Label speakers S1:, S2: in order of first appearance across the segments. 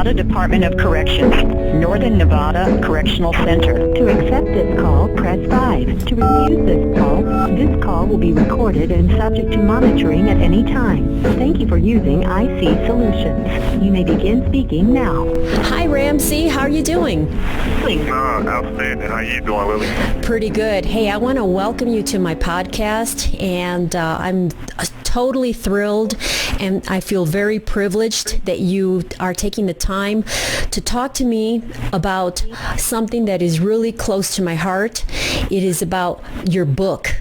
S1: Nevada Department of Corrections, Northern Nevada Correctional Center.
S2: To accept this call, press 5. To refuse this call will be recorded and subject to monitoring at any time. Thank you for using IC Solutions. You may begin speaking now.
S3: Hi, Ramsey. How are you doing?
S4: Outstanding. How you doing, Lily?
S3: Pretty good. Hey, I want to welcome you to my podcast, and I'm totally thrilled, and I feel very privileged that you are taking the time to talk to me about something that is really close to my heart. It is about your book.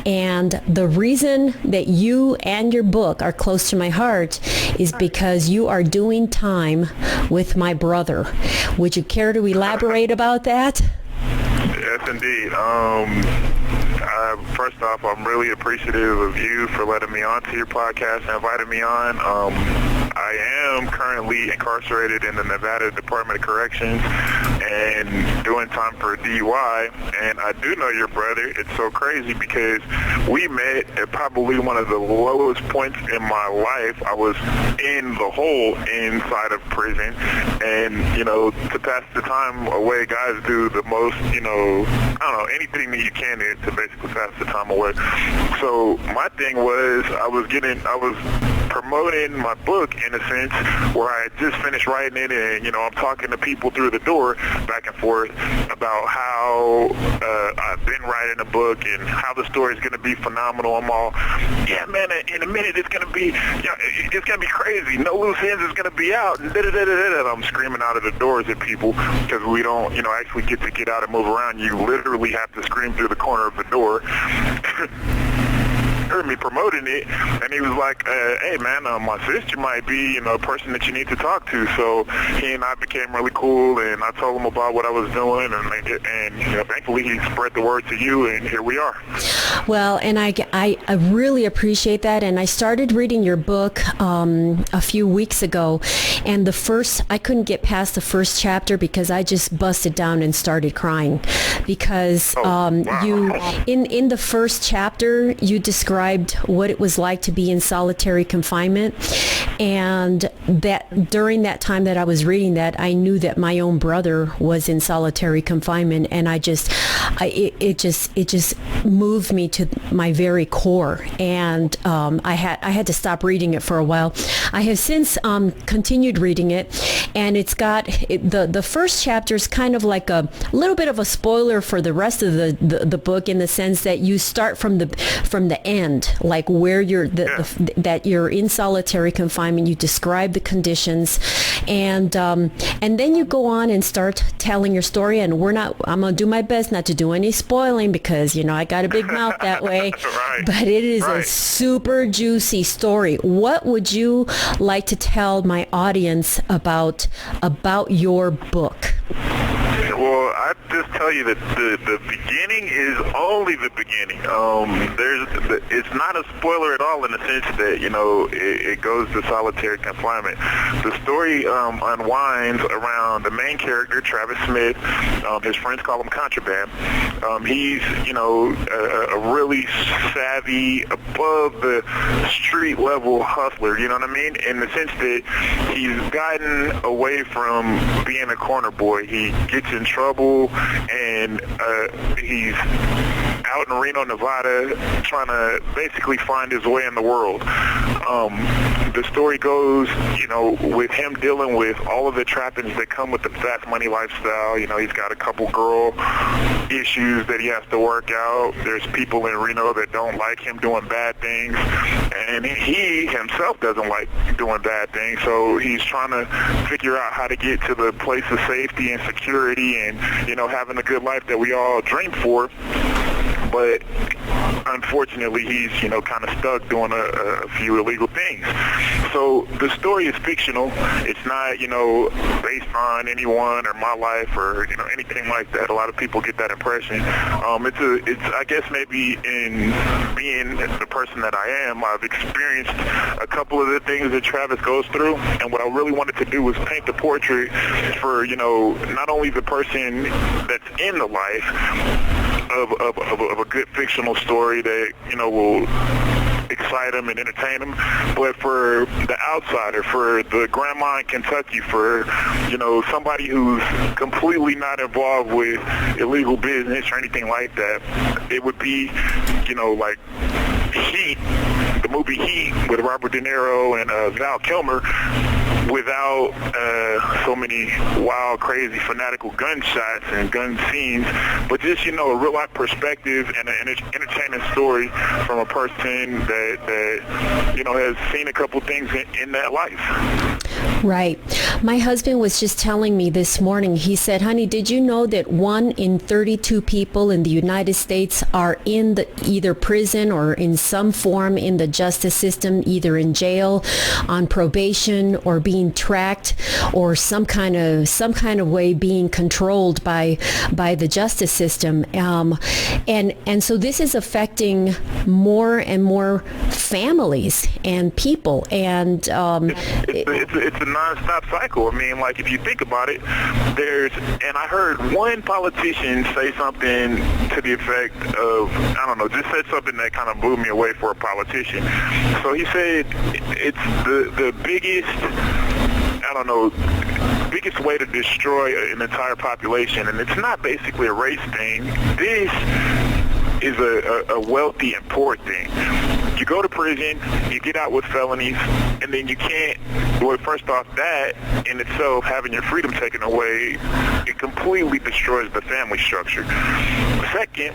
S3: And the reason that you and your book are close to my heart is because you are doing time with my brother. Would you care to elaborate about that?
S4: Yes, indeed. First off, I'm really appreciative of you for letting me on to your podcast and inviting me on. I am currently incarcerated in the Nevada Department of Corrections and doing time for DUI, and I do know your brother. It's so crazy because we met at probably one of the lowest points in my life. I was in the hole inside of prison, and, to pass the time away, guys do the most, anything that you can to basically pass the time away. So my thing was I was promoting my book in a sense where I had just finished writing it, and I'm talking to people through the door back and forth about how I've been writing a book and how the story is going to be phenomenal. I'm all, yeah, man, in a minute it's going to be crazy. No Loose Ends is going to be out, and da-da-da-da-da. I'm screaming out of the doors at people because we don't actually get out and move around. You literally have to scream through the corner of the door. Heard me promoting it, and he was like, hey man, my sister might be a person that you need to talk to. So he and I became really cool, and I told him about what I was doing, and thankfully he spread the word to you, and here we are.
S3: Well, and I really appreciate that, and I started reading your book a few weeks ago, and I couldn't get past the first chapter because I just busted down and started crying because you in the first chapter you described what it was like to be in solitary confinement, and that during that time that I was reading that, I knew that my own brother was in solitary confinement, and it just moved me to my very core, and I had to stop reading it for a while. I have since continued reading it, and it's got the first chapter is kind of like a little bit of a spoiler for the rest of the book, in the sense that you start from the end, like where that you're in solitary confinement. You describe the conditions, and then you go on and start telling your story. And I'm gonna do my best not to do any spoiling because I got a big mouth that way.
S4: Right.
S3: But it is a super juicy story. What would you like to tell my audience about your book?
S4: Well, I just tell you that the beginning is only the beginning. It's not a spoiler at all in the sense that it goes to solitary confinement. The story unwinds around the main character, Travis Smith. His friends call him Contraband. He's a really savvy, above the street level hustler. You know what I mean? In the sense that he's gotten away from being a corner boy. He gets in trouble, and he's out in Reno, Nevada, trying to basically find his way in the world. The story goes, with him dealing with all of the trappings that come with the fast money lifestyle. He's got a couple girl issues that he has to work out. There's people in Reno that don't like him doing bad things, and he himself doesn't like doing bad things. So he's trying to figure out how to get to the place of safety and security and, having a good life that we all dream for. But unfortunately, he's, kind of stuck doing a few illegal things. So the story is fictional. It's not, based on anyone or my life or, anything like that. A lot of people get that impression. It's I guess maybe in being the person that I am, I've experienced a couple of the things that Travis goes through. And what I really wanted to do was paint the portrait for, not only the person that's in the life of a good fictional story that, will excite them and entertain them, but for the outsider, for the grandma in Kentucky, for, you know, somebody who's completely not involved with illegal business or anything like that, it would be, you know, like Heat, the movie Heat with Robert De Niro and Val Kilmer, without so many wild, crazy, fanatical gunshots and gun scenes, but just, you know, a real-life perspective and an entertaining story from a person that, you know, has seen a couple things in that life.
S3: Right. My husband was just telling me this morning, he said, honey, did you know that 1 in 32 people in the United States are in the either prison or in some form in the justice system, either in jail, on probation, or being tracked, or some kind of way being controlled by the justice system, and so this is affecting more and more families and people, and
S4: it's a non-stop cycle. I mean, like, if you think about it, and I heard one politician say something to the effect of, I don't know, just said something that kind of blew me away for a politician. So he said it's the biggest, I don't know, biggest way to destroy an entire population, and it's not basically a race thing. This is a wealthy and poor thing. You go to prison, you get out with felonies, and then you can't, well, first off, that in itself, having your freedom taken away, it completely destroys the family structure. Second,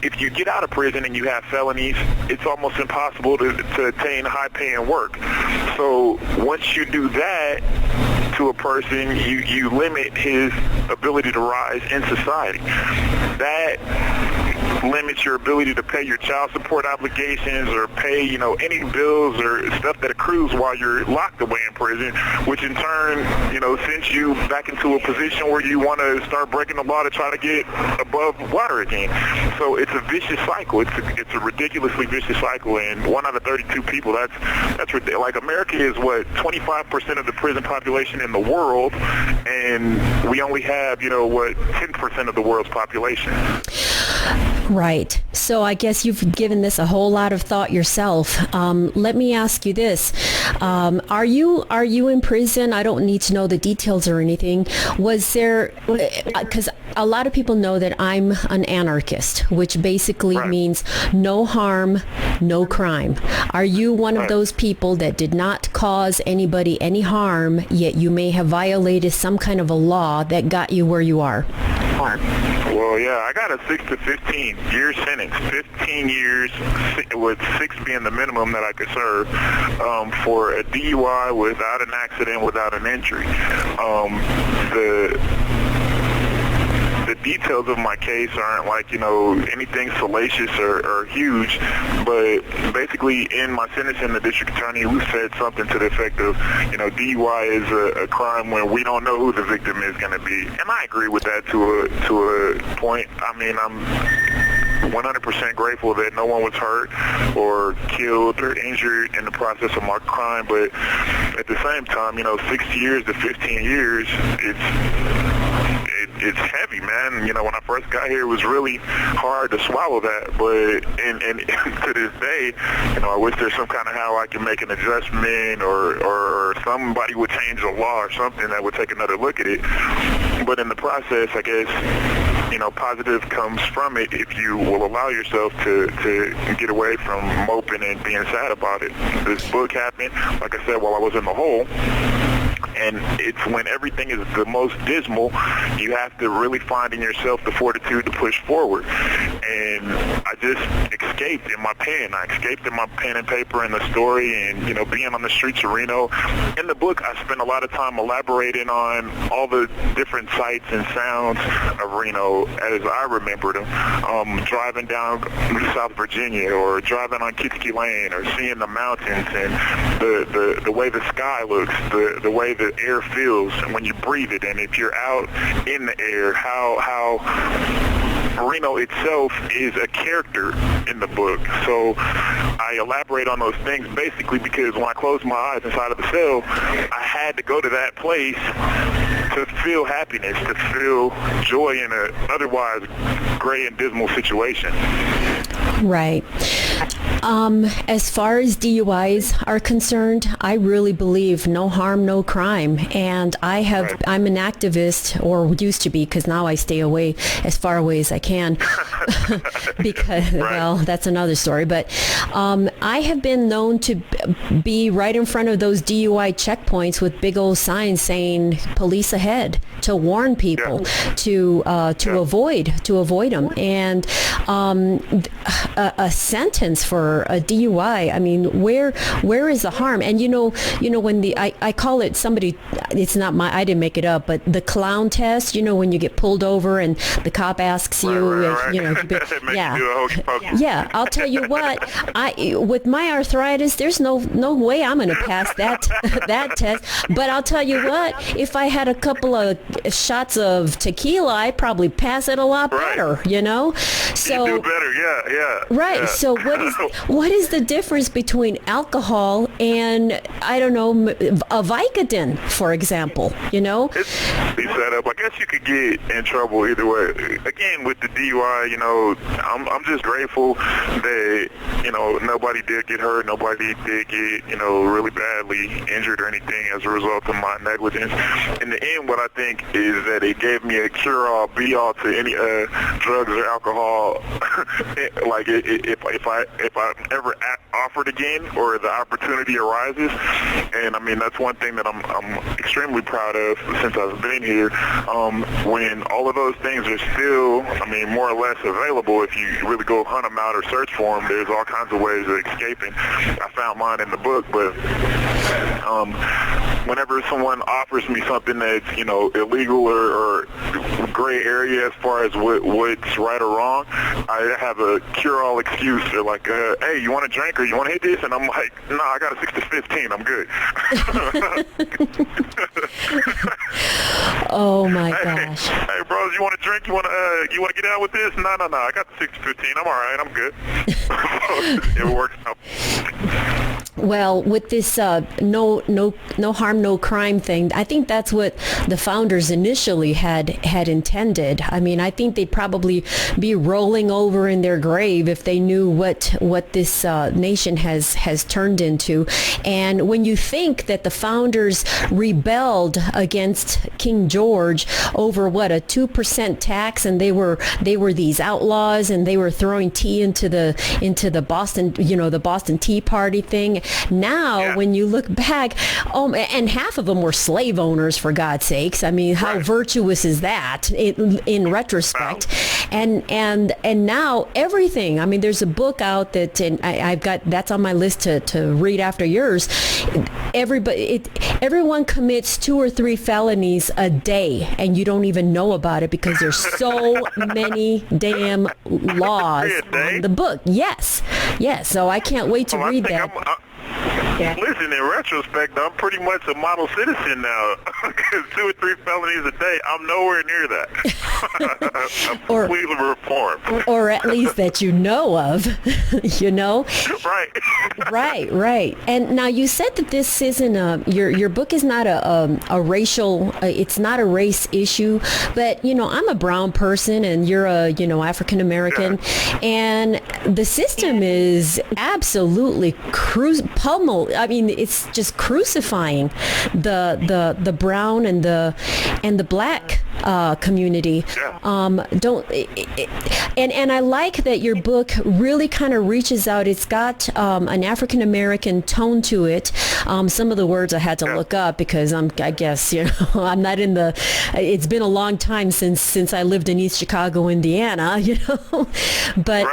S4: if you get out of prison and you have felonies, it's almost impossible to attain high-paying work. So once you do that to a person, you limit his ability to rise in society. That limits your ability to pay your child support obligations or pay, you know, any bills or stuff that accrues while you're locked away in prison, which in turn, you know, sends you back into a position where you want to start breaking the law to try to get above water again. So it's a vicious cycle. It's a ridiculously vicious cycle, and 1 out of 32 people, that's ridiculous. Like, America is, what, 25% of the prison population in the world, and we only have, you know, what, 10% of the world's population.
S3: Right. So I guess you've given this a whole lot of thought yourself. Let me ask you this. Are you in prison? I don't need to know the details or anything. Was there, because a lot of people know that I'm an anarchist, which basically means no harm, no crime. Are you one of those people that did not cause anybody any harm, yet you may have violated some kind of a law that got you where you are?
S4: Well, yeah, I got a 6 to 15 year sentence, 15 years, with 6 being the minimum that I could serve, for a DUI without an accident, without an injury. The details of my case aren't like, you know, anything salacious or huge, but basically in my sentencing, the district attorney said something to the effect of, you know, DUI is a crime when we don't know who the victim is going to be. And I agree with that to a point. I mean, I'm 100% grateful that no one was hurt or killed or injured in the process of my crime, but at the same time, you know, 6 years to 15 years, it's heavy, man. You know, when I first got here, it was really hard to swallow that, but and to this day, you know, I wish there's some kind of how I can make an adjustment or somebody would change the law or something that would take another look at it. But in the process, I guess, you know, positive comes from it if you will allow yourself to get away from moping and being sad about it. This book happened, like I said, while I was in the hole. And it's when everything is the most dismal, you have to really find in yourself the fortitude to push forward. And I just escaped in my pen. I escaped in my pen and paper in the story and, you know, being on the streets of Reno. In the book, I spent a lot of time elaborating on all the different sights and sounds of Reno as I remember them. Driving down South Virginia or driving on Kitski Lane or seeing the mountains and the way the sky looks, the way the air feels when you breathe it, and if you're out in the air, how Reno itself is a character in the book. So I elaborate on those things basically because when I closed my eyes inside of the cell, I had to go to that place to feel happiness, to feel joy in an otherwise gray and dismal situation.
S3: Right. As far as DUIs are concerned, I really believe no harm, no crime. And I'm an activist, or used to be, because now I stay away, as far away as I can. Because, well, that's another story. But I have been known to be right in front of those DUI checkpoints with big old signs saying "police ahead," to warn people to avoid them. And a sentence for a DUI, I mean, where is the harm? And you know when I call it, somebody, it's not I didn't make it up, but the clown test, when you get pulled over and the cop asks you, yeah, I'll tell you what, with my arthritis, there's no way I'm going to pass that test. But I'll tell you what, if I had a couple of shots of tequila, I'd probably pass it a lot better, So
S4: you do better, yeah.
S3: Right.
S4: Yeah.
S3: So what is the difference between alcohol and, I don't know, a Vicodin, for example?
S4: It's set up. I guess you could get in trouble either way. Again, with the DUI, I'm just grateful that nobody did get hurt, nobody did get really badly injured or anything as a result of my negligence. In the end, what I think is that it gave me a cure-all, be-all to any drugs or alcohol. Like if I'm ever offered again or the opportunity arises, and I mean that's one thing that I'm extremely proud of since I've been here. When all of those things are still, more or less available, if you really go hunt them out or search for them, there's all kinds of ways of escaping. I found mine in the book, but whenever someone offers me something that's illegal or gray area as far as what's right or wrong, I have a cure-all excuse. They're like, hey, you want a drink or you want to hit this? And I'm like, nah, I got a 6-15. I'm good.
S3: Oh my gosh.
S4: Hey, bros, you want a drink? You want to get out with this? No. I got the 6-15. I'm all right. I'm good. It works out.
S3: Well, with this no harm, no crime thing, I think that's what the founders initially had intended. I mean, I think they'd probably be rolling over in their grave if they knew what this nation has turned into. And when you think that the founders rebelled against King George over a 2% tax, and they were these outlaws, and they were throwing tea into the Boston, the Boston Tea Party thing. Now, when you look back, and half of them were slave owners, for God's sakes. I mean, how virtuous is that in retrospect? And now everything. I mean, there's a book out that I've got that's on my list to read after yours. Everyone commits 2 or 3 felonies a day, and you don't even know about it because there's so many damn laws on the book. Yes. So I can't wait to read that.
S4: Listen, in retrospect, I'm pretty much a model citizen now. Because 2 or 3 felonies a day, I'm nowhere near that. I'm completely reformed.
S3: Or at least that you know of, Right. And now you said that this isn't your book is not a racial, it's not a race issue, but, I'm a brown person and you're a, African American, and the system is absolutely I mean, it's just crucifying the brown and the black community. And I like that your book really kind of reaches out. It's got an African American tone to it. Some of the words I had to look up because I'm not in the. It's been a long time since I lived in East Chicago, Indiana. But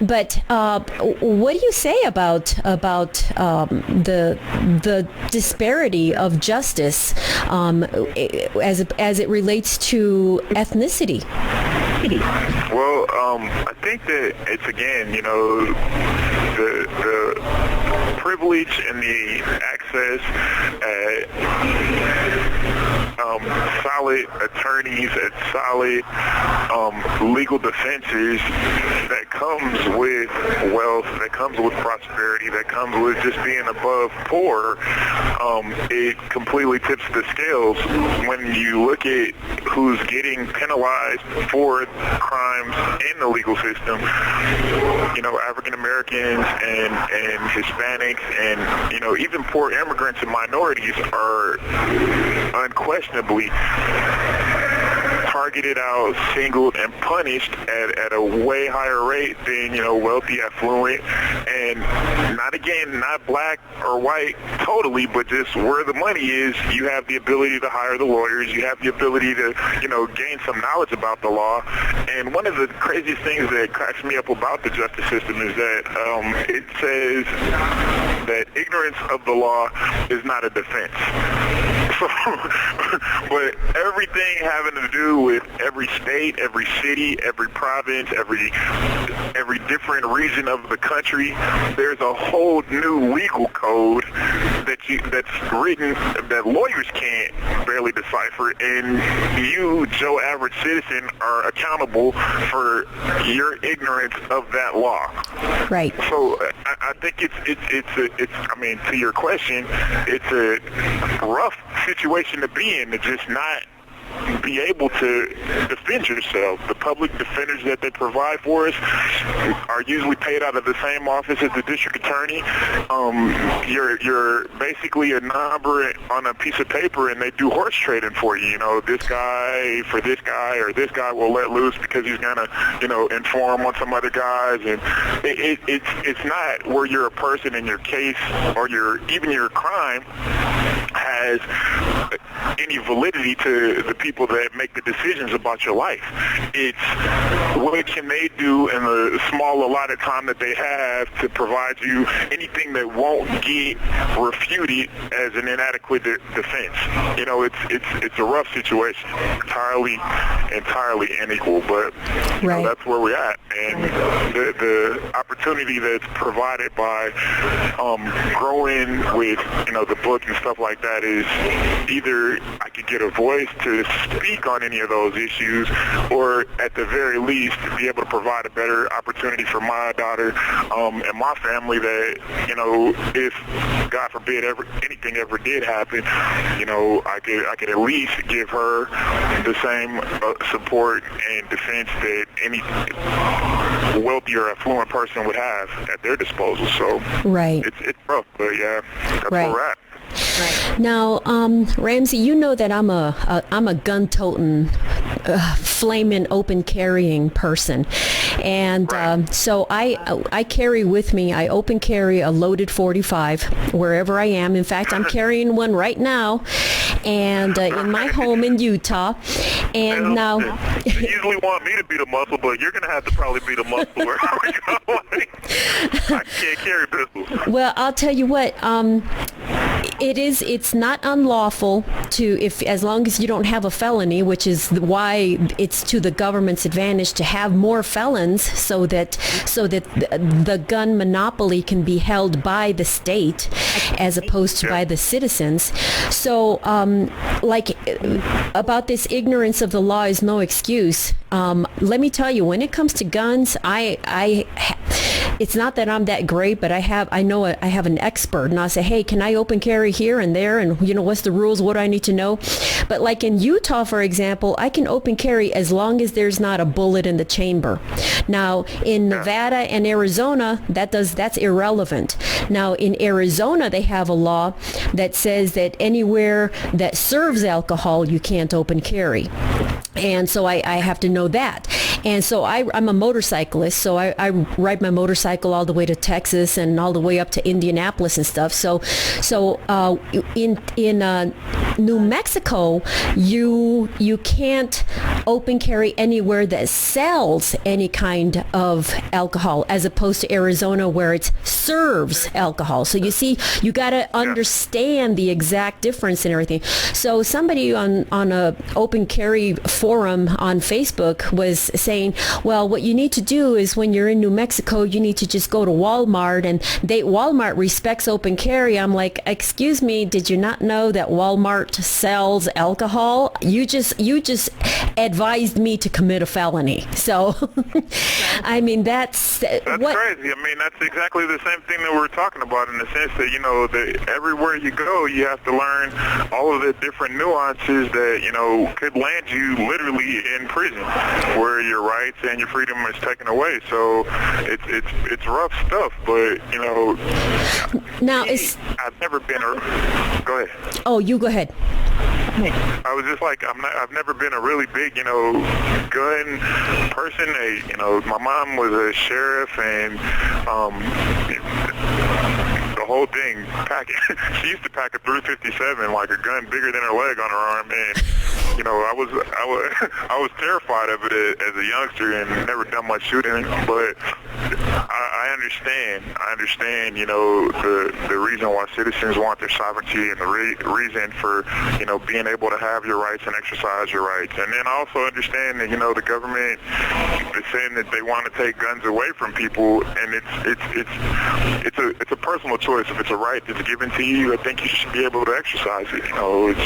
S3: But what do you say about the disparity of justice as it relates to ethnicity?
S4: Well, I think that it's, again, the privilege and the access at solid attorneys, at solid legal defenses that comes with wealth, that comes with prosperity, that comes with just being above poor, it completely tips the scales when you look at who's getting penalized for crimes in the legal system. You know, African Americans and Hispanics and, you know, even poor immigrants and minorities are unquestionably targeted out, singled, and punished at a way higher rate than, you know, wealthy, affluent, and not black or white totally, but just where the money is, you have the ability to hire the lawyers, you have the ability to, you know, gain some knowledge about the law. And one of the craziest things that cracks me up about the justice system is that it says that ignorance of the law is not a defense. So, but everything having to do with every state, every city, every province, every different region of the country, there's a whole new legal code that's written that lawyers can't barely decipher, and you, Joe average citizen, are accountable for your ignorance of that law.
S3: Right.
S4: So I think it's I mean, to your question, it's a rough situation to be in, to just not be able to defend yourself. The public defenders that they provide for us are usually paid out of the same office as the district attorney. You're basically a number on a piece of paper, and they do horse trading for you. You know, this guy for this guy, or this guy will let loose because he's gonna, you know, inform on some other guys. And it's not where you're a person in your case or even your crime has any validity to the people that make the decisions about your life. It's what can they do in the small allotted time that they have to provide you anything that won't get refuted as an inadequate defense. You know, it's a rough situation, entirely unequal, but you know, that's where we're at. And the opportunity that's provided by growing with, you know, the book and stuff like that is either I could get a voice to speak on any of those issues, or at the very least be able to provide a better opportunity for my daughter and my family, that, you know, if God forbid anything ever did happen, you know, I could at least give her the same support and defense that any wealthy or affluent person would have at their disposal. So it's rough, but yeah, that's where we're at.
S3: Right. Now, Ramsey, you know that I'm a gun-toting, flaming, open-carrying person, and so I carry with me. I open carry a loaded .45 wherever I am. In fact, I'm carrying one right now, and in my home in Utah. And now,
S4: you usually want me to be the muscle, but you're gonna have to probably be the muscle wherever you go. I can't carry pistols.
S3: Well, I'll tell you what. It's not unlawful to, as long as you don't have a felony, which is why it's to the government's advantage to have more felons, so that the gun monopoly can be held by the state as opposed to by the citizens. So about this ignorance of the law is no excuse. Let me tell you, when it comes to guns, it's not that I'm that great, but I have an expert, and I say, hey, can I open carry here and there, and you know, what's the rules, what do I need to know? But like in Utah, for example, I can open carry as long as there's not a bullet in the chamber. Now in Nevada and Arizona, that's irrelevant. Now in Arizona, they have a law that says that anywhere that serves alcohol, you can't open carry. And so I have to know that. And so I'm a motorcyclist, so I ride my motorcycle all the way to Texas and all the way up to Indianapolis and stuff. So in New Mexico, you can't open carry anywhere that sells any kind of alcohol, as opposed to Arizona, where it serves alcohol. So you see, you got to understand the exact difference and everything. So somebody on a open carry forum on Facebook was saying, well, what you need to do is when you're in New Mexico, you need to just go to Walmart, and Walmart respects open carry. I'm like, excuse me, did you not know that Walmart Walmart sells alcohol, you just advised me to commit a felony. So, I mean, that's
S4: crazy. I mean, that's exactly the same thing that we're talking about, in the sense that, you know, that everywhere you go, you have to learn all of the different nuances that, you know, could land you literally in prison, where your rights and your freedom is taken away. So it's rough stuff, but, you know,
S3: now
S4: I've never been go ahead.
S3: Oh, you go ahead.
S4: I was just like, I've never been a really big, you know, gun person. You know, my mom was a sheriff, and the whole thing, she used to pack a .357, like a gun bigger than her leg on her arm, and you know, I was terrified of it as a youngster, and never done much shooting, but I understand, you know, the reason why citizens want their sovereignty, and the reason for, you know, being able to have your rights and exercise your rights. And then I also understand that, you know, the government is saying that they want to take guns away from people, and it's a personal choice. If it's a right that's given to you, I think you should be able to exercise it. You know, it's,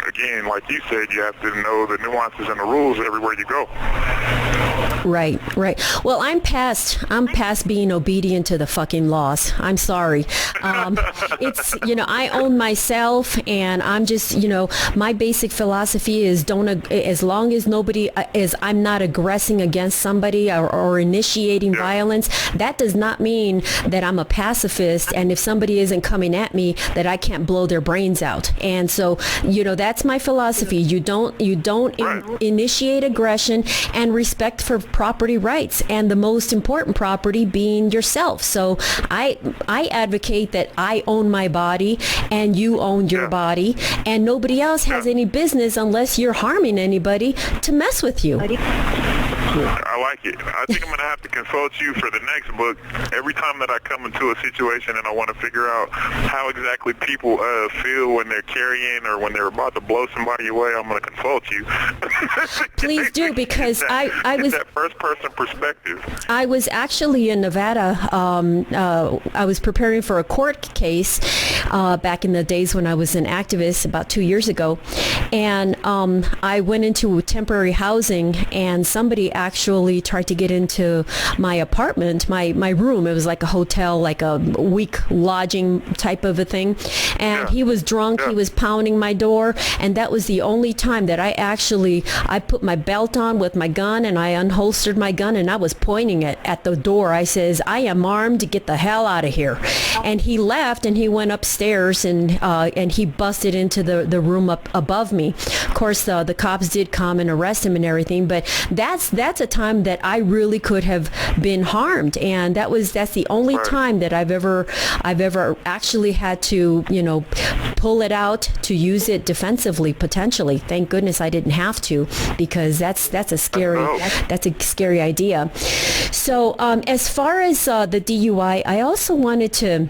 S4: again, like you said, you have to know the nuances and the rules everywhere you go.
S3: Right. Well, I'm past being obedient to the fucking laws. I'm sorry. It's, you know, I own myself, and I'm just, you know, my basic philosophy is as long as nobody I'm not aggressing against somebody or initiating violence, that does not mean that I'm a pacifist, and if somebody isn't coming at me, that I can't blow their brains out. And so, you know, that's my philosophy. You don't initiate aggression, and respect for property rights, and the most important property being yourself. So I advocate that I own my body, and you own your body, and nobody else has any business, unless you're harming anybody, to mess with you.
S4: I like it. I think I'm going to have to consult you for the next book. Every time that I come into a situation and I want to figure out how exactly people feel when they're carrying or when they're about to blow somebody away, I'm going to consult you.
S3: Please do, because I was
S4: that first person perspective.
S3: I was actually in Nevada. I was preparing for a court case back in the days when I was an activist about 2 years ago, and I went into temporary housing, and somebody actually tried to get into my apartment, my room. It was like a hotel, like a week lodging type of a thing. And he was drunk. He was pounding my door. And that was the only time that I put my belt on with my gun, and I unholstered my gun, and I was pointing it at the door. I says, I am armed, get the hell out of here. And he left, and he went upstairs, and he busted into the room up above me. Of course, the cops did come and arrest him and everything, but that's a time that I really could have been harmed, and that's the only time that I've ever actually had to, you know, pull it out to use it defensively, potentially. Thank goodness I didn't have to, because that's a scary idea. So as far as the DUI, I also wanted to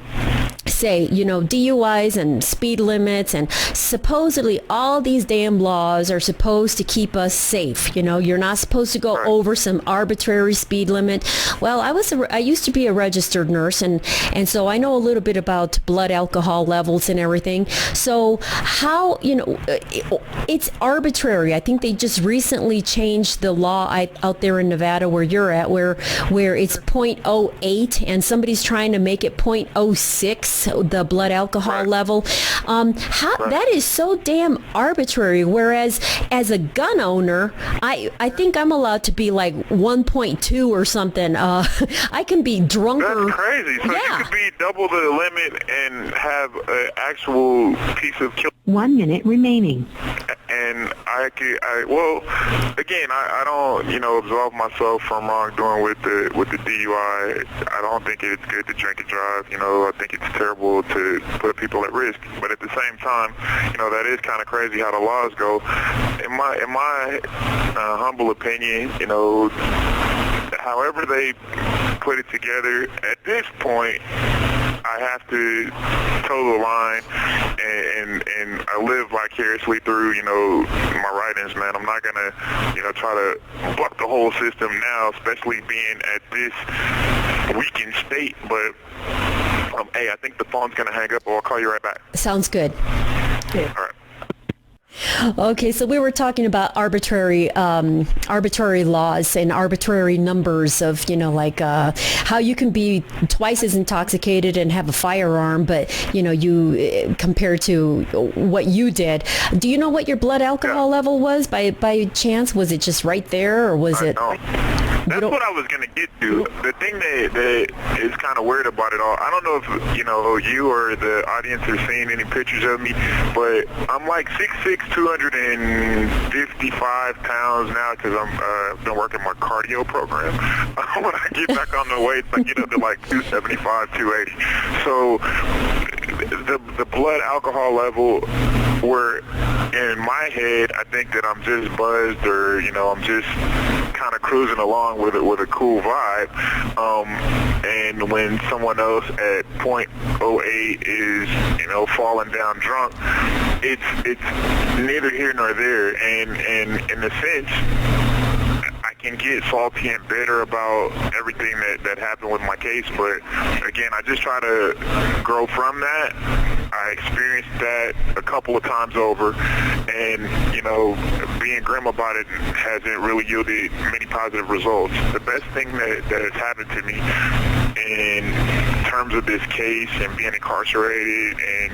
S3: say, you know, DUIs and speed limits, and supposedly all these damn laws are supposed to keep us safe. You know, you're not supposed to go over some arbitrary speed limit. Well, I used to be a registered nurse, and so I know a little bit about blood alcohol levels and everything. So how, you know, it's arbitrary. I think they just recently changed the law out there in Nevada where you're at, where it's 0.08, and somebody's trying to make it 0.06, the blood alcohol level. That is so damn arbitrary. Whereas as a gun owner, I think I'm allowed to be like 1.2 or something. I can be drunker. That's crazy. So you could be double the limit and have an actual piece of kill.
S2: 1 minute remaining.
S4: And I don't, you know, absolve myself from wrongdoing with the DUI. I don't think it's good to drink and drive. You know, I think it's terrible to put people at risk. But at the same time, you know, that is kind of crazy how the laws go. In my humble opinion, you know, however they put it together, at this point, I have to toe the line, and I live vicariously through, you know, my writings, man. I'm not going to, you know, try to buck the whole system now, especially being at this weakened state. But, hey, I think the phone's going to hang up, or I'll call you right back.
S3: Sounds good.
S4: All right.
S3: Okay, so we were talking about arbitrary laws and arbitrary numbers of, like how you can be twice as intoxicated and have a firearm, but, you compared to what you did. Do you know what your blood alcohol level was by chance? Was it just right there, or was it?
S4: That's what I was going to get to. The thing that is kind of weird about it all, I don't know if, you or the audience are seeing any pictures of me, but I'm like 6'6", 255 pounds now because I've been working my cardio program. When I get back on the weights, I get up to like 275, 280. So the blood alcohol level, where in my head, I think that I'm just buzzed, or, I'm just kind of cruising along with a cool vibe. And when someone else at .08 is, falling down drunk, it's neither here nor there. And in a sense, I can get salty and bitter about everything that happened with my case, but again, I just try to grow from that. I experienced that a couple of times over, and being grim about it hasn't really yielded many positive results. The best thing that has happened to me in terms of this case and being incarcerated and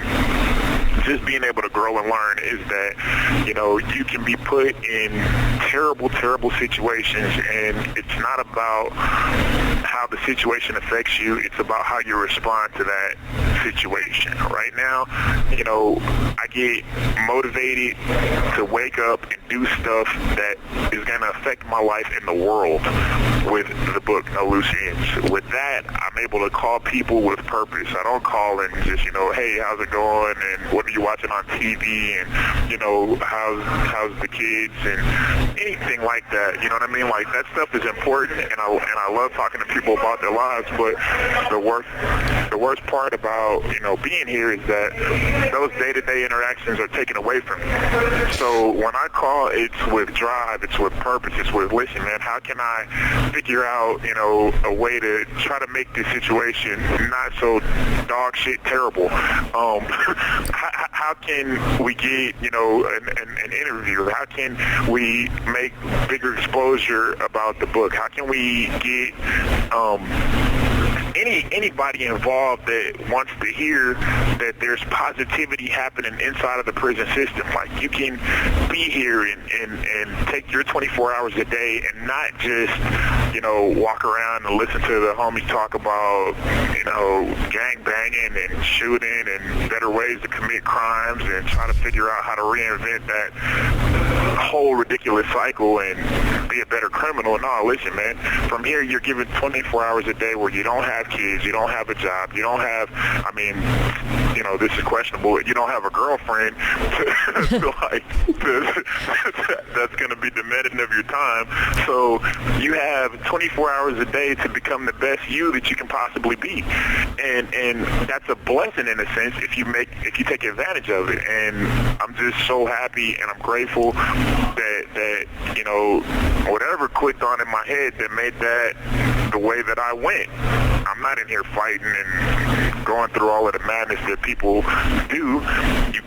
S4: just being able to grow and learn is that, you can be put in terrible, terrible situations, and it's not about how the situation affects you, it's about how you respond to that situation. Right now, I get motivated to wake up and do stuff that is going to affect my life in the world with the book, No Loose Ends. With that, I'm able to call people with purpose. I don't call and just, hey, how's it going, and what are you watching on TV, and, how's the kids, and anything like that. You know what I mean? Like, that stuff is important, and I love talking to people about their lives, but the worst part about, being here is that those day-to-day interactions are taken away from me. So when I call, it's with drive, it's with purpose, it's with, listen, man, how can I figure out, a way to try to make this situation not so dog shit terrible? How can we get, an interview? How can we make bigger exposure about the book? How can we get anybody involved that wants to hear that there's positivity happening inside of the prison system? Like, you can be here and take your 24 hours a day and not just, walk around and listen to the homies talk about, gang banging and shooting and better ways to commit crimes and try to figure out how to reinvent that whole ridiculous cycle and be a better criminal. No, listen, man, from here you're given 24 hours a day where you don't have kids, you don't have a job, you don't have, this is questionable, you don't have a girlfriend that's going to be demanding of your time. So you have 24 hours a day to become the best you that you can possibly be. And that's a blessing in a sense if you take advantage of it. And I'm just so happy and I'm grateful that whatever clicked on in my head that made that the way that I went. I'm not in here fighting and going through all of the madness that people do. You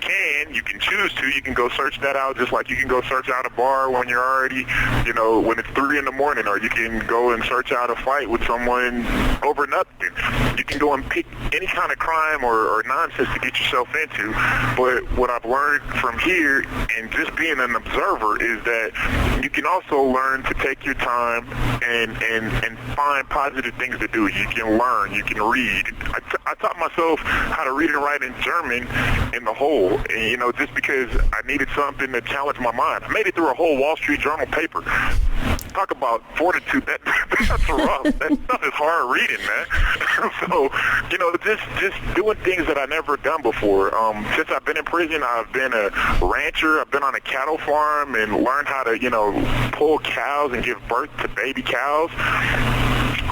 S4: can choose to. You can go search that out just like you can go search out a bar when you're already, when it's 3 in the morning, or you can go and search out a fight with someone over nothing. You can go and pick any kind of crime or nonsense to get yourself into. But what I've learned from here and just being an observer is that you can also learn to take your time and find positive things to do. You can learn, you can read. I taught myself how to read and write in German in the whole, and, just because I needed something to challenge my mind. I made it through a whole Wall Street Journal paper. Talk about fortitude. That's rough. That stuff is hard reading, man. So, just doing things that I never done before. Since I've been in prison, I've been a rancher. I've been on a cattle farm and learned how to, pull cows and give birth to baby cows.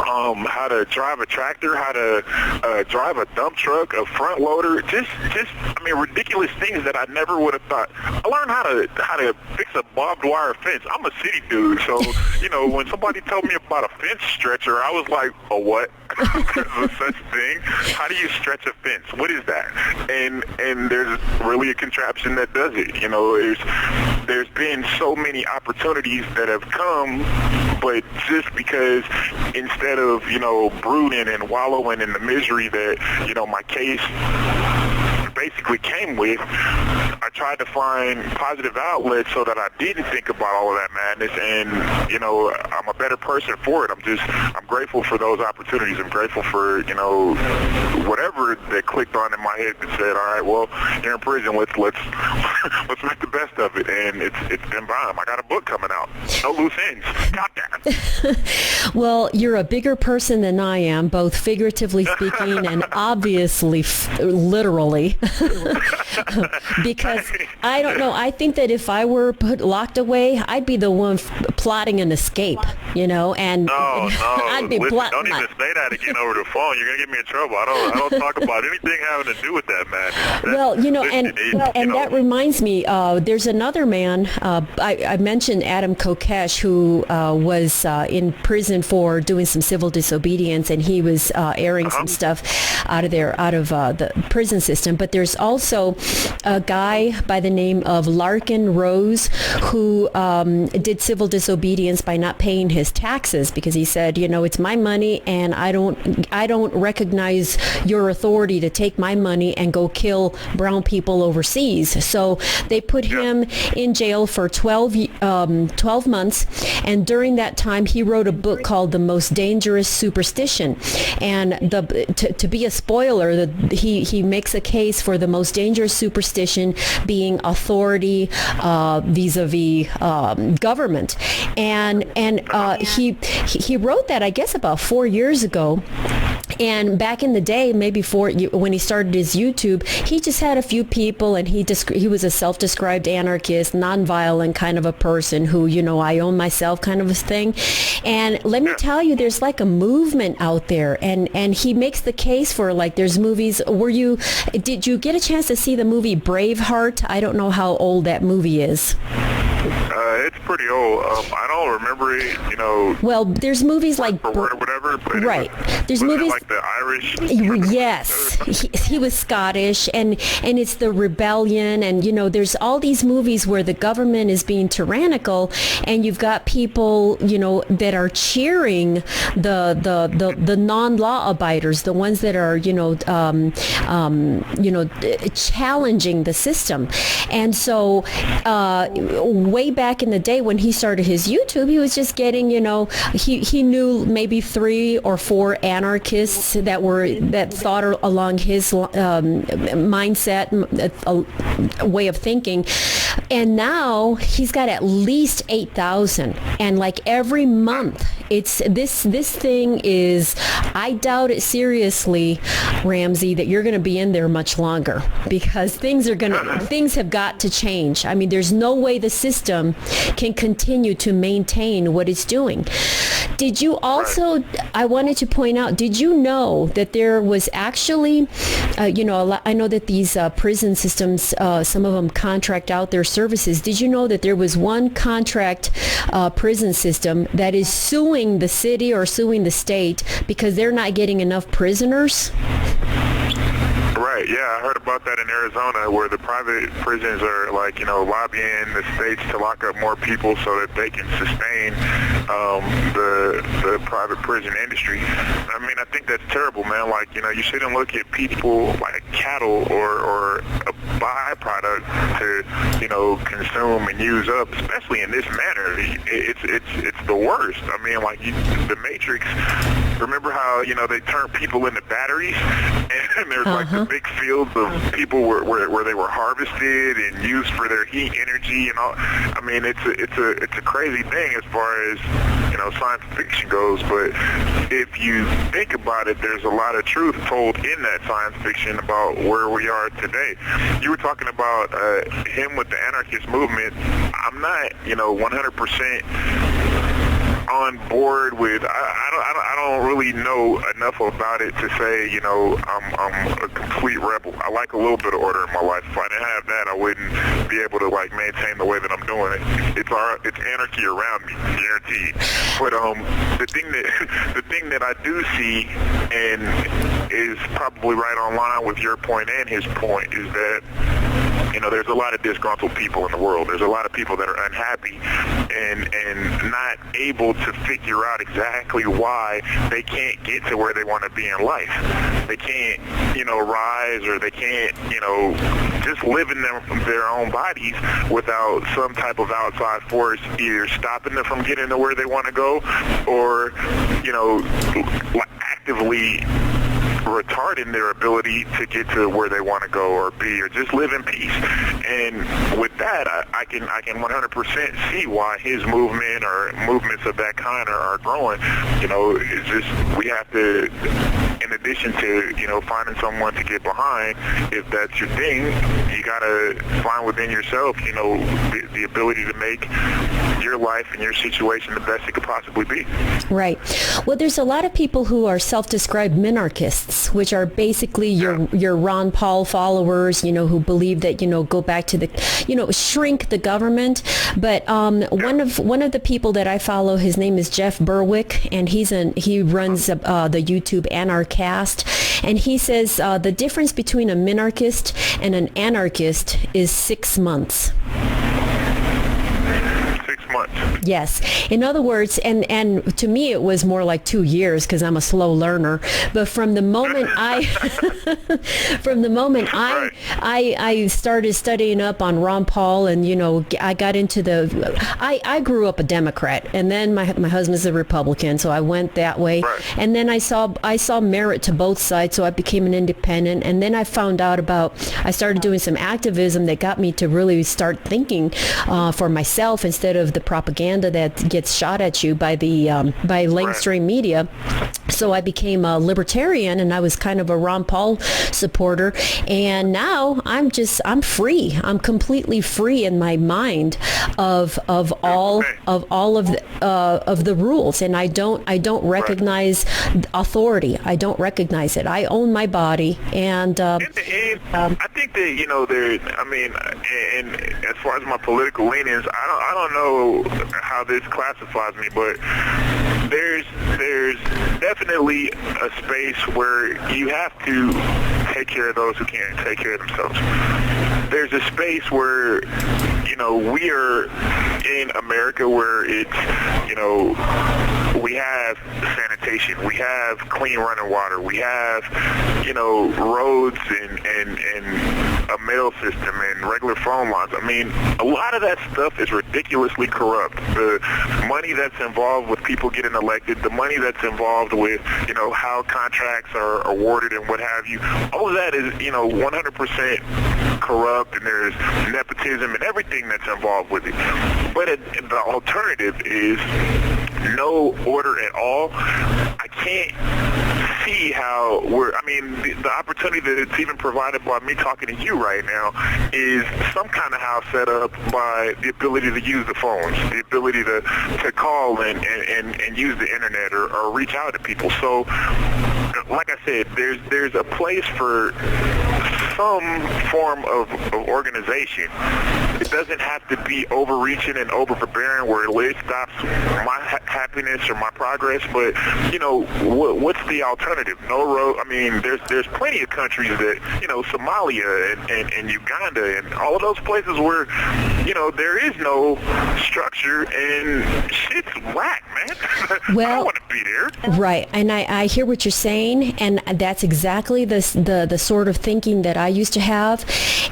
S4: how to drive a tractor, how to drive a dump truck, a front loader, just I mean, ridiculous things that I never would have thought. I learned how to fix a barbed wire fence. I'm a city dude, so you know, when somebody told me about a fence stretcher, I was like, a what? There's such thing. How do you stretch a fence? What is that? And there's really a contraption that does it. You know, there's been so many opportunities that have come, but just because instead of, you know, brooding and wallowing in the misery that, you know, my case basically came with, I tried to find positive outlets so that I didn't think about all of that madness, and, you know, I'm a better person for it. I'm grateful for those opportunities. I'm grateful for, you know, whatever that clicked on in my head that said, all right, well, you're in prison, let's let's make the best of it, and it's been bomb. I got a book coming out. No loose ends. Got that.
S3: Well, you're a bigger person than I am, both figuratively speaking and obviously literally. Because I don't know, I think that if I were locked away, I'd be the one plotting an escape, you know, and
S4: no,
S3: I'd be plotting.
S4: Don't even say that again over the phone. You're gonna get me in trouble. I don't talk about anything having to do with that, man.
S3: Well, you know, and that reminds me, there's another man, I mentioned Adam Kokesh, who was in prison for doing some civil disobedience, and he was airing some stuff out of the prison system. But there's also a guy by the name of Larkin Rose who did civil disobedience by not paying his taxes, because he said, you know, it's my money and I don't recognize your authority to take my money and go kill brown people overseas. So they put him in jail for 12 months, and during that time he wrote a book called The Most Dangerous Superstition. And to be a spoiler, he makes a case for the most dangerous superstition being authority vis-a-vis government. And he wrote that, I guess, about 4 years ago. And back in the day, maybe when he started his YouTube, he just had a few people, and he was a self-described anarchist, nonviolent kind of a person who, you know, I own myself kind of a thing. And let me tell you, there's like a movement out there, and he makes the case for, like, there's movies. Did you get a chance to see the movie Braveheart? I don't know how old that movie is.
S4: It's pretty old. I don't remember it, you know.
S3: Well, there's movies like
S4: whatever. But
S3: right. There's movies
S4: like the Irish.
S3: Yes, he was Scottish, and it's the rebellion, and you know, there's all these movies where the government is being tyrannical, and you've got people, you know, that are cheering the non-law abiders, the ones that are, challenging the system. And so way back in the day when he started his YouTube, he was just getting, you know, he knew maybe 3 or 4 anarchists that thought along his mindset, way of thinking. And now he's got at least 8,000, and like every month, it's this thing is. I doubt it seriously, Ramsey, that you're going to be in there much longer, because things have got to change. I mean, there's no way the system can continue to maintain what it's doing. Did you also? I wanted to point out. Did you know that there was actually, I know that these prison systems, some of them contract out their services. Did you know that there was one contract prison system that is suing the city or suing the state because they're not getting enough prisoners?
S4: Right, yeah, I heard about that in Arizona, where the private prisons are, like, you know, lobbying the states to lock up more people so that they can sustain the private prison industry. I mean, I think that's terrible, man. Like, you know, you shouldn't look at people like cattle or a byproduct to, you know, consume and use up, especially in this manner. It's the worst. I mean, like, the Matrix, remember how, you know, they turn people into batteries, and there's like the big fields of people where they were harvested and used for their heat energy and all. I mean, it's a crazy thing as far as, you know, science fiction goes, but if you think about it, there's a lot of truth told in that science fiction about where we are today. You were talking about him with the anarchist movement. I'm not, you know, 100% on board with. I don't really know enough about it to say, you know, I'm a complete rebel. I like a little bit of order in my life. If I didn't have that, I wouldn't be able to like maintain the way that I'm doing it. It's anarchy around me, guaranteed. But the thing that I do see, and is probably right on line with your point and his point, is that, you know, there's a lot of disgruntled people in the world. There's a lot of people that are unhappy and not able to figure out exactly why they can't get to where they want to be in life. They can't, you know, rise, or they can't, you know, just live in their own bodies without some type of outside force either stopping them from getting to where they want to go, or, you know, actively retarding their ability to get to where they want to go or be, or just live in peace. And with that, I can 100% see why his movement or movements of that kind are growing. You know, it's just, we have to, in addition to, you know, finding someone to get behind, if that's your thing, you got to find within yourself, you know, the ability to make your life and your situation the best it could possibly be.
S3: Right. Well, there's a lot of people who are self-described monarchists, which are basically your Ron Paul followers, you know, who believe that, you know, go back to the, you know, shrink the government. But one of the people that I follow, his name is Jeff Berwick, and he runs the YouTube Anarchist, and he says the difference between a monarchist and an anarchist is 6 months. Yes. In other words, and to me it was more like 2 years because I'm a slow learner. But from the moment I started studying up on Ron Paul, and you know, I got into I grew up a Democrat, and then my husband's a Republican, so I went that way.
S4: Right.
S3: And then I saw merit to both sides, so I became an independent. And then I found out I started doing some activism that got me to really start thinking for myself instead of the propaganda that gets shot at you by the by mainstream media. So I became a libertarian, and I was kind of a Ron Paul supporter. And now I'm free. I'm completely free in my mind of all of the rules, and I don't recognize authority. I don't recognize it. I own my body, and
S4: I think that, you know, and as far as my political leanings, I don't know how this classifies me, but there's definitely a space where you have to take care of those who can't take care of themselves. There's a space where, you know, we are in America where it's, you know, we have sanitation, we have clean running water, we have, you know, roads and a mail system and regular phone lines. I mean, a lot of that stuff is ridiculously corrupt. The money that's involved with people getting elected, the money that's involved with, you know, how contracts are awarded and what have you, all of that is, you know, 100% corrupt, and there's nepotism and everything that's involved with it. But the alternative is no order at all. I can't see how the opportunity that's even provided by me talking to you right now is some kind of house set up by the ability to use the phones, the ability to call and use the internet or reach out to people. So, like I said, there's a place for some form of organization. It doesn't have to be overreaching and overbearing where it stops my happiness or my progress, but, you know, what's the alternative? No road. I mean, there's plenty of countries that, you know, Somalia and Uganda and all of those places where, you know, there is no structure and shit's whack, man.
S3: Well,
S4: I don't want to be there.
S3: Right, and I hear what you're saying, and that's exactly the sort of thinking that I used to have.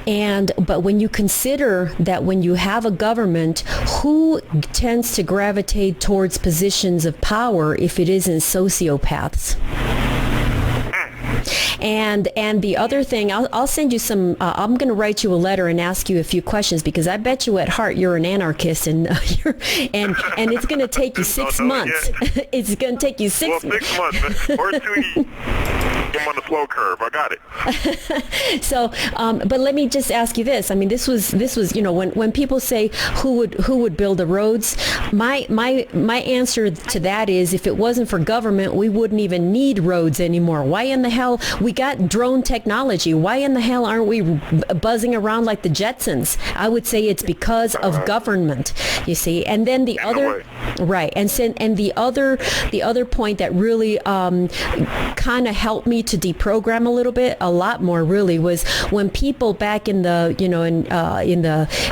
S3: But when you consider that when you have a government, who tends to gravitate towards positions of power if it isn't sociopaths? And the other thing, I'll send you some, I'm going to write you a letter and ask you a few questions, because I bet you at heart you're an anarchist, and and it's going to take you 6 months. It's going to take you 6 months.
S4: 6 months or 2 years. I'm on the slow curve. I got it.
S3: So, but let me just ask you this. I mean, this was when people say who would build the roads, my answer to that is, if it wasn't for government, we wouldn't even need roads anymore. Why in the hell? We got drone technology. Why in the hell aren't we buzzing around like the Jetsons? I would say it's because of government, you see. And then the other, right, and the other point that really kind of helped me to deprogram a lot more, really, was when people back in the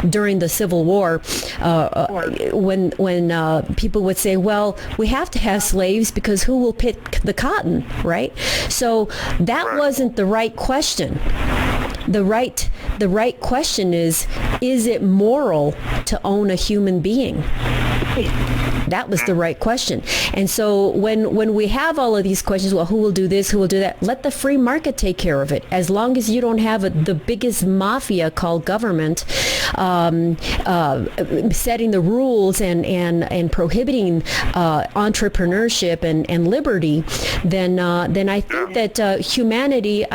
S3: during the Civil War, when people would say, well, we have to have slaves because who will pick the cotton, right? So that wasn't the right question. The right question is it moral to own a human being? That was the right question. And so when we have all of these questions, well, who will do this, who will do that, let the free market take care of it. As long as you don't have the biggest mafia called government setting the rules and prohibiting entrepreneurship and liberty, then I think that humanity,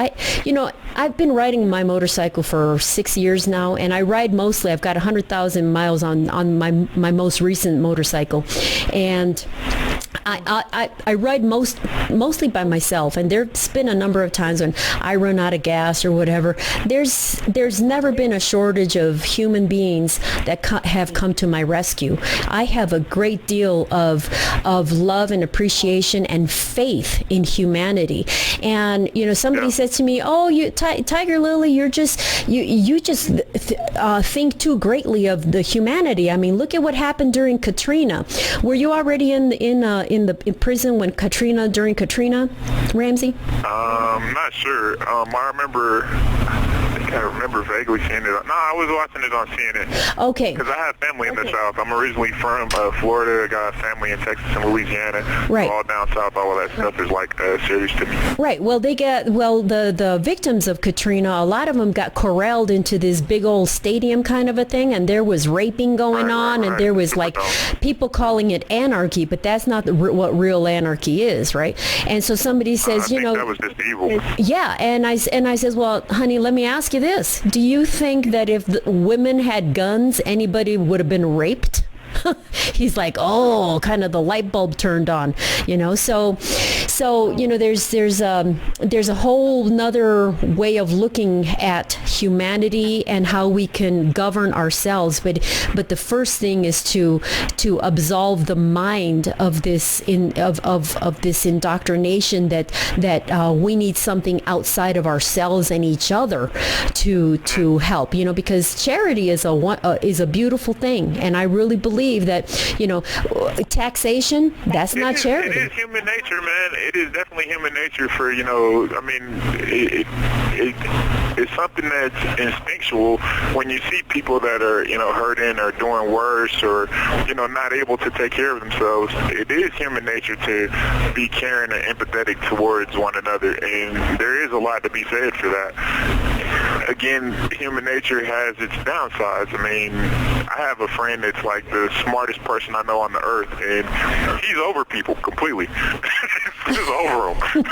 S3: I've been riding my motorcycle for 6 years now, and I ride mostly, I've got 100,000 miles on my most recent motorcycle. And I ride mostly by myself, and there's been a number of times when I run out of gas or whatever. There's never been a shortage of human beings that have come to my rescue. I have a great deal of love and appreciation and faith in humanity. And somebody said to me, "Oh, TigerLily, you just think too greatly of the humanity. I mean, look at what happened during Katrina. Were you already in prison when during Katrina, Ramsey?"
S4: I'm not sure. I remember vaguely seeing it. No, I was watching it on CNN.
S3: Okay.
S4: Because I have family in the South. I'm originally from Florida. I got family in Texas and Louisiana.
S3: Right.
S4: All down south, all of that stuff is like serious to me.
S3: Right. Well, the victims of Katrina, a lot of them got corralled into this big old stadium kind of a thing, and there was raping going on, and there was like people calling it anarchy, but that's not what real anarchy is, right? And so somebody says,
S4: that was just evil.
S3: Yeah, and I says, well, honey, let me ask you this. Do you think that if the women had guns, anybody would have been raped? He's like, oh, kind of the light bulb turned on, So there's a whole nother way of looking at humanity and how we can govern ourselves. But the first thing is to absolve the mind of this of this indoctrination that we need something outside of ourselves and each other to help. Because charity is a beautiful thing, and I really believe that taxation, that's not charity.
S4: It is human nature, man. It is definitely human nature for it's something that's instinctual when you see people that are hurting or doing worse or not able to take care of themselves. It is human nature to be caring and empathetic towards one another, and there is a lot to be said for that. Again, human nature has its downsides. I mean, I have a friend that's like the smartest person I know on the earth, and he's over people completely. He's over them.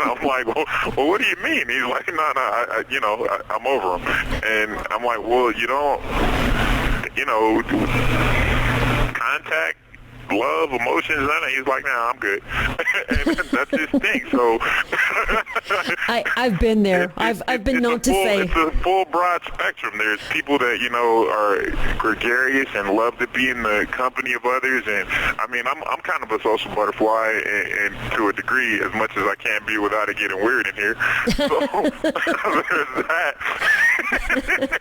S4: I'm like, well, what do you mean? He's like, no, I'm over them. And I'm like, well, you don't, contact, love, emotions, none of. He's like, nah, I'm good. And that's his thing. So
S3: I've been there. I've been known to say
S4: it's a full broad spectrum. There's people that are gregarious and love to be in the company of others, and I mean, I'm kind of a social butterfly, and to a degree, as much as I can be without it getting weird in here. So there's that.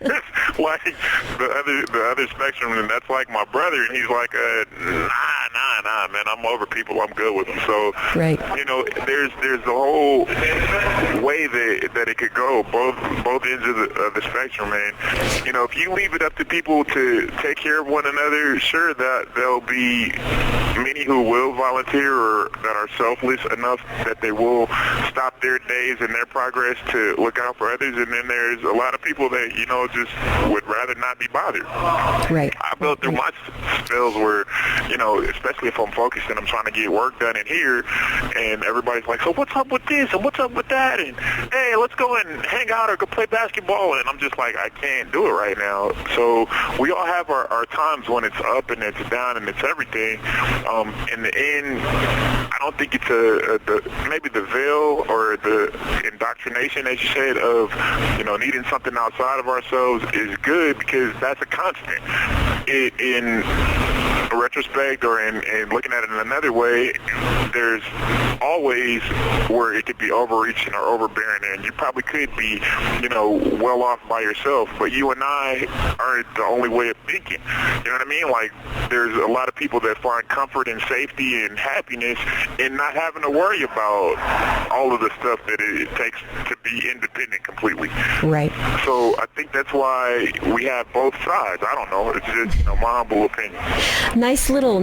S4: There's like the other spectrum, and that's like my brother, and he's like, nah, man, I'm over people. I'm good with them. So,
S3: right.
S4: There's the whole way that it could go, both ends of the spectrum, man. If you leave it up to people to take care of one another, sure, that there'll be many who will volunteer or that are selfless enough that they will stop their days and their progress to look out for others. And then there's a lot of people that, just would rather not be bothered.
S3: Right.
S4: I built through my spells where, especially if I'm focused and I'm trying to get work done in here, and everybody's like, so what's up with this and what's up with that, and hey, let's go and hang out or go play basketball, and I'm just like, I can't do it right now. So we all have our times when it's up and it's down and it's everything. In the end, I don't think it's maybe the veil or the indoctrination, as you said, of, you know, needing something outside of ourselves is good, because that's a constant. In retrospect, or in looking at it in another way, there's always where it could be overreaching or overbearing, and you probably could be, you know, well off by yourself, but you and I aren't the only way of thinking. You know what I mean? Like, there's a lot of people that find comfort and safety and happiness in not having to worry about all of the stuff that it takes to be independent completely.
S3: Right.
S4: So I think that's why we have both sides. I don't know. It's just, you know, my humble opinion.
S3: Nice little,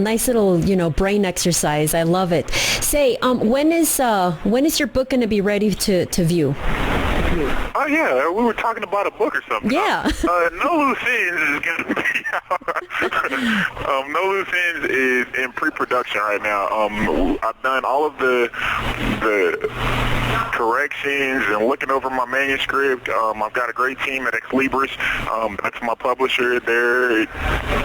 S3: you know, brain exercise. I love it. Say, when is your book going to be ready to view?
S4: Oh yeah, we were talking about a book or something.
S3: Yeah.
S4: No Loose Ends is going to be out. No Loose Ends is in pre-production right now. I've done all of the corrections and looking over my manuscript. I've got a great team at Ex Libris. That's my publisher. They're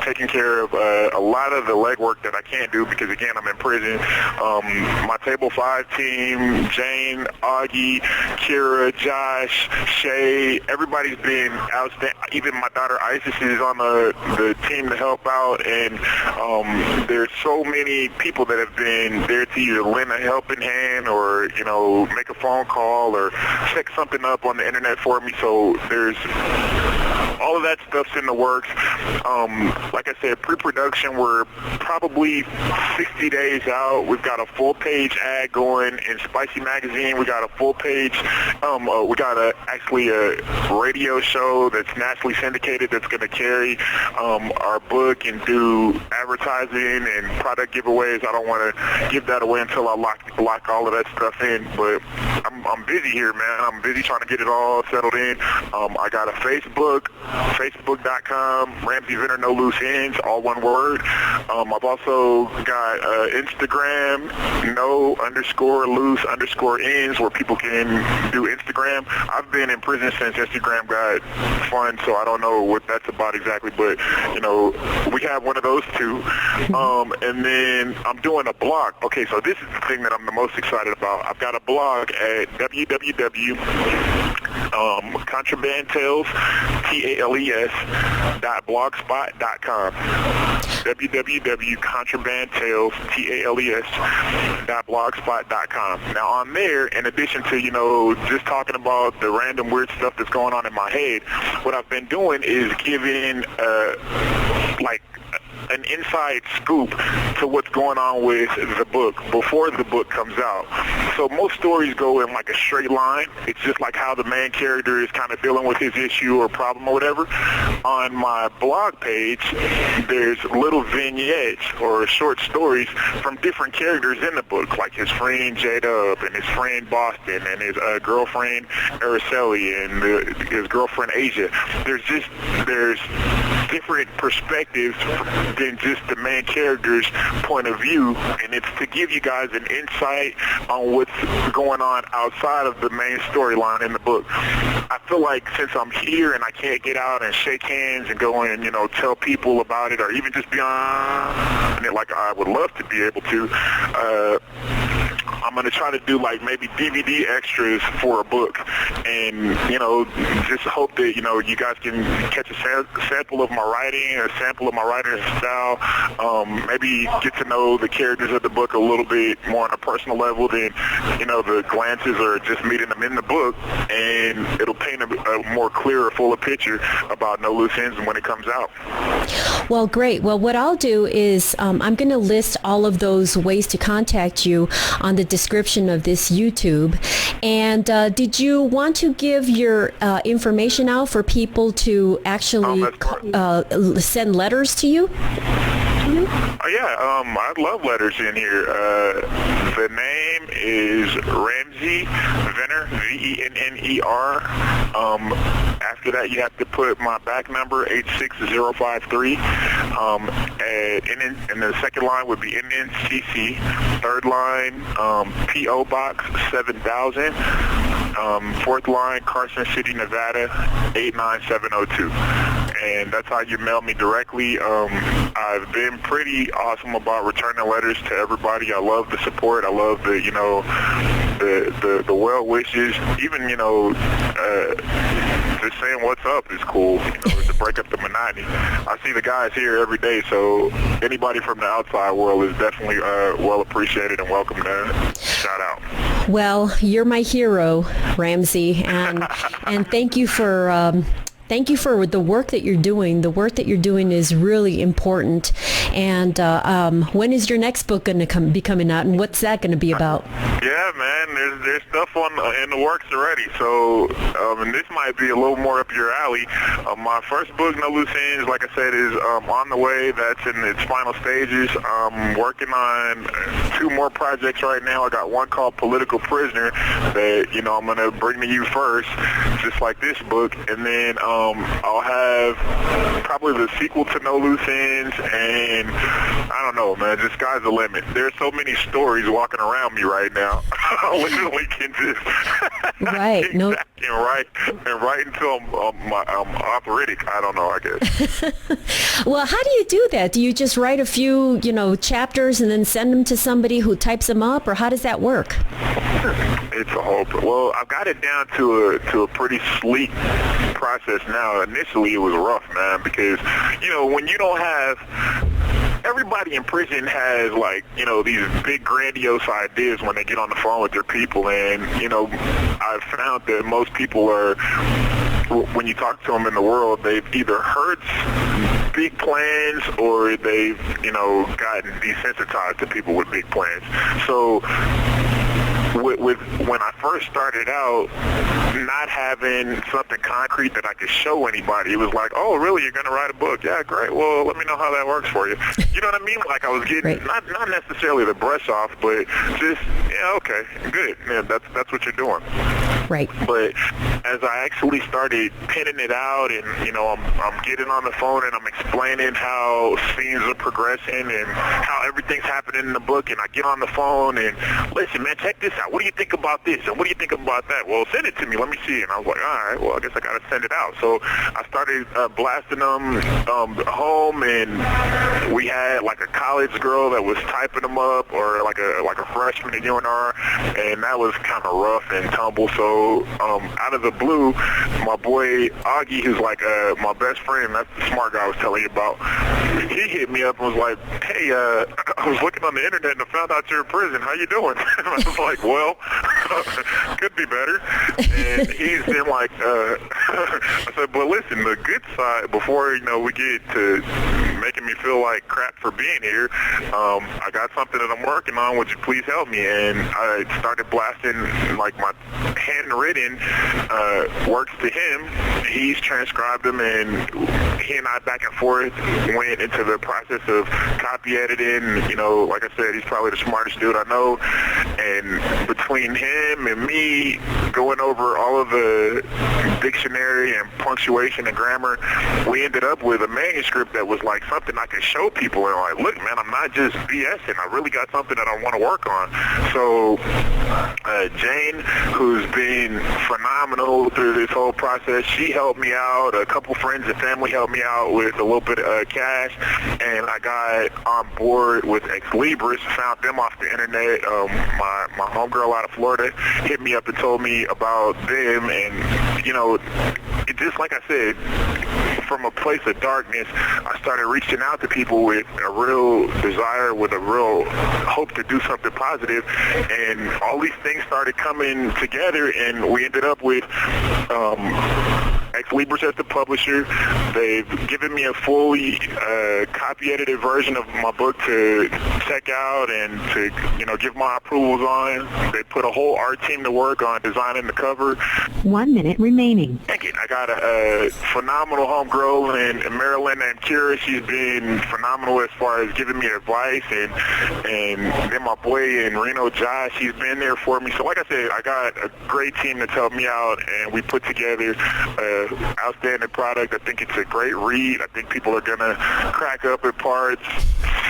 S4: taking care of a lot of the legwork that I can't do because, again, I'm in prison. My Table 5 team, Jane, Augie, Kira, Josh, Shay, everybody's been outstanding. Even my daughter Isis is on the team to help out, and there's so many people that have been there to either lend a helping hand or, you know, make a phone call or check something up on the internet for me. So there's all of that stuff's in the works. Like I said, pre-production, we're probably 60 days out. We've got a full-page ad going in Spicy Magazine. We got a full-page, we got actually a radio show that's nationally syndicated that's going to carry our book and do advertising and product giveaways. I don't want to give that away until I lock all of that stuff in, but I'm busy here, man. I'm busy trying to get it all settled in. I got a Facebook.com, Ramsey Venner, No Loose Ends, all one word. I've also got Instagram, no_loose_ends, where people can do Instagram. I've been in prison since Instagram got fun, so I don't know what that's about exactly, but, you know, we have one of those two. And then I'm doing a blog. Okay, so this is the thing that I'm the most excited about. I've got a blog at www.contrabandtales.blogspot.com. www.contrabandtales.blogspot.com. Now, on there, in addition to, you know, just talking about the random weird stuff that's going on in my head, what I've been doing is giving, like, an inside scoop to what's going on with the book before the book comes out. So most stories go in like a straight line. It's just like how the main character is kind of dealing with his issue or problem or whatever. On my blog page, there's little vignettes or short stories from different characters in the book, like his friend J-Dub and his friend Boston and his girlfriend Araceli and his girlfriend Asia. There's different perspectives than just the main character's point of view, and it's to give you guys an insight on what's going on outside of the main storyline in the book. I feel like since I'm here and I can't get out and shake hands and go and, you know, tell people about it or even just be on it like I would love to be able to, I'm going to try to do like maybe DVD extras for a book and, you know, just hope that, you know, you guys can catch a sample of my writing, a sample of my writing style, maybe get to know the characters of the book a little bit more on a personal level than, you know, the glances or just meeting them in the book, and it'll paint a more clearer, fuller picture about No Loose Ends when it comes out.
S3: Well, great. Well, what I'll do is I'm going to list all of those ways to contact you on the description of this YouTube. And did you want to give your information out for people to actually send letters to you?
S4: I love letters in here. The name is Ramsey Venner, Venner. after that, you have to put my back number, 86053. And the second line would be NNCC. Third line, P.O. Box 7000. Fourth line, Carson City, Nevada, 89702. And that's how you mail me directly. I've been pretty awesome about returning letters to everybody. I love the support. I love the, you know, the well wishes. Even, you know, just saying what's up is cool, you know, to break up the monotony. I see the guys here every day, so anybody from the outside world is definitely well appreciated and welcome to shout out.
S3: Well, you're my hero, Ramsey, and thank you for the work that you're doing. The work that you're doing is really important. And when is your next book going to be coming out, and what's that going to be about?
S4: Yeah, man, there's stuff in the works already. So, and this might be a little more up your alley. My first book, No Loose Ends, like I said, is on the way. That's in its final stages. I'm working on 2 more projects right now. I got one called Political Prisoner that, you know, I'm going to bring to you first, just like this book. And then I'll have probably the sequel to No Loose Ends, and I don't know, man, just sky's the limit. There's so many stories walking around me right now. I literally can just
S3: right, no,
S4: and write until I'm arthritic. I don't know, I guess.
S3: Well, how do you do that? Do you just write a few, you know, chapters and then send them to somebody who types them up, or how does that work?
S4: It's a whole, well, I've got it down to a pretty sleek process now. Initially, it was rough, man, because, you know, when you don't have, everybody in prison has, like, you know, these big grandiose ideas when they get on the phone with their people, and, you know, I've found that most people are, when you talk to them in the world, they've either heard big plans or they've, you know, gotten desensitized to people with big plans. So with when I first started out, not having something concrete that I could show anybody, it was like, oh, really, you're going to write a book? Yeah, great. Well, let me know how that works for you. You know what I mean? Like, I was getting, not necessarily the brush off, but just, yeah, okay, good. Yeah, that's what you're doing.
S3: Right.
S4: But as I actually started pinning it out, and, you know, I'm getting on the phone and I'm explaining how scenes are progressing and how everything's happening in the book, and I get on the phone and, listen, man, check this out. What do you think about this? And what do you think about that? Well, send it to me. Let me see. And I was like, all right, well, I guess I got to send it out. So I started blasting them home, and we had like a college girl that was typing them up, or like a freshman at UNR, and that was kind of rough and tumble. So out of the blue, my boy Augie, who's like my best friend, that's the smart guy I was telling you about, he hit me up and was like, hey, I was looking on the internet and I found out you're in prison. How you doing? And I was like, well, could be better. And he's been like, I said, but listen, the good side, before, you know, we get to making me feel like crap for being here, I got something that I'm working on. Would you please help me? And I started blasting like my handwritten works to him. He's transcribed them, and he and I back and forth went into the process of copy editing. You know, like I said, he's probably the smartest dude I know, and between him and me going over all of the dictionary and punctuation and grammar, we ended up with a manuscript that was like something I could show people, and like, look, man, I'm not just BSing. I really got something that I want to work on. So Jane, who's been phenomenal through this whole process, she helped me out. A couple friends and family helped me out with a little bit of cash, and I got on board with Ex Libris, found them off the internet. My homegirl out of Florida hit me up and told me about them, and, you know, it just, like I said, from a place of darkness, I started reaching out to people with a real desire, with a real hope to do something positive, and all these things started coming together, and we ended up with Ex Libris as the publisher, They've given me a fully copy edited version of my book to check out and to, give my approvals on. They put a whole art team to work on designing the cover.
S2: 1 minute remaining.
S4: Thank you. I got a phenomenal homegirl in Maryland named Kira. She's been phenomenal as far as giving me advice, and then my boy in Reno, Josh, he's been there for me. So like I said, I got a great team that's helped me out, and we put together an outstanding product. I think it's a great read. I think people are going to crack up at parts,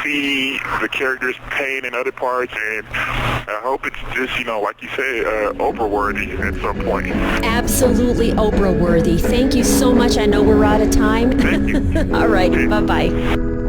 S4: see the characters' pain in other parts, and I hope it's just, like you say, Oprah-worthy at some point.
S3: Absolutely Oprah-worthy. Thank you so much. I know we're out of time.
S4: Thank you.
S3: All right. Bye-bye.